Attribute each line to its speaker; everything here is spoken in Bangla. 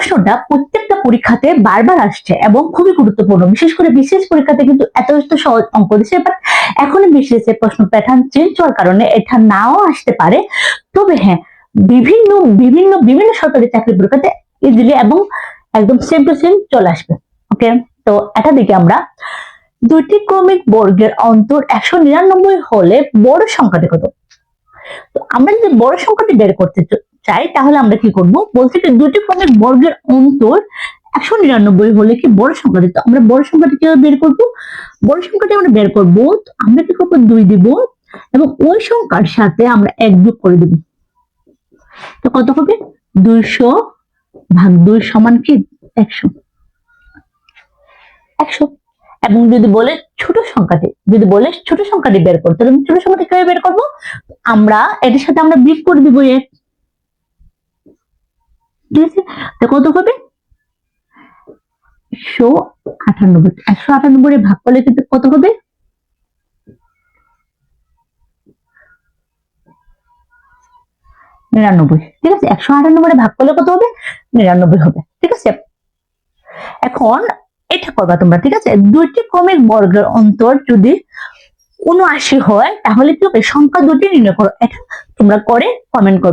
Speaker 1: প্রশ্নটা প্রত্যেকটা পরীক্ষাতে বারবার আসছে এবং খুবই গুরুত্বপূর্ণ, বিশেষ করে বিশেষ পরীক্ষাতে কিন্তু এত সহজ অঙ্ক দিচ্ছে, বাট এখন বিশেষ প্রশ্ন প্যাটার্ন চেঞ্জ হওয়ার কারণে এটা নাও আসতে পারে। তবে হ্যাঁ, বিভিন্ন বিভিন্ন বিভিন্ন সরকারি চাকরি পরীক্ষাতে ইজিলি এবং একদম সেম টু সেম চলে আসবে। ওকে, তো এটা দেখি আমরা, দুইটি ক্রমিক বর্গের অন্তর 199 হলে বড় সংখ্যাটি কত? তো আমরা যদি বড় সংখ্যাটি বের করতে চাই তাহলে আমরা কি করব, বলছি যে দুটি ক্রমিক বর্গের অন্তর 199 হলে কি বড় সংখ্যাটি, তো আমরা বড় সংখ্যাটি কিভাবে বের করব? বড় সংখ্যাটি আমরা বের করব, আমরা কি করব, 2 দিব এবং ওই সংখ্যার সাথে আমরা 1 যোগ করে দেব। তো কত হবে? 200 ভাগ 2 সমান কি 100। 100। এবং যদি বলে ছোট সংখ্যাটি বের করতে, তাহলে ছোট সংখ্যাটি কিভাবে বের করব? আমরা এটার সাথে আমরা বিয়োগ করে দিব 1। ঠিক আছে, তো কত হবে? 198। 198 ভাগ করলে কিন্তু কত হবে? 99। ঠিক আছে, 198 ভাগ করলে কত হবে? 99 হবে। ঠিক আছে, এখন এটা করবা তোমরা। ঠিক আছে, দুইটি ক্রমিক বর্গের অন্তর যদি 79 হয় তাহলে কি হবে? সংখ্যা দুটি নির্ণয় করো। এটা তোমরা করে কমেন্ট করবে।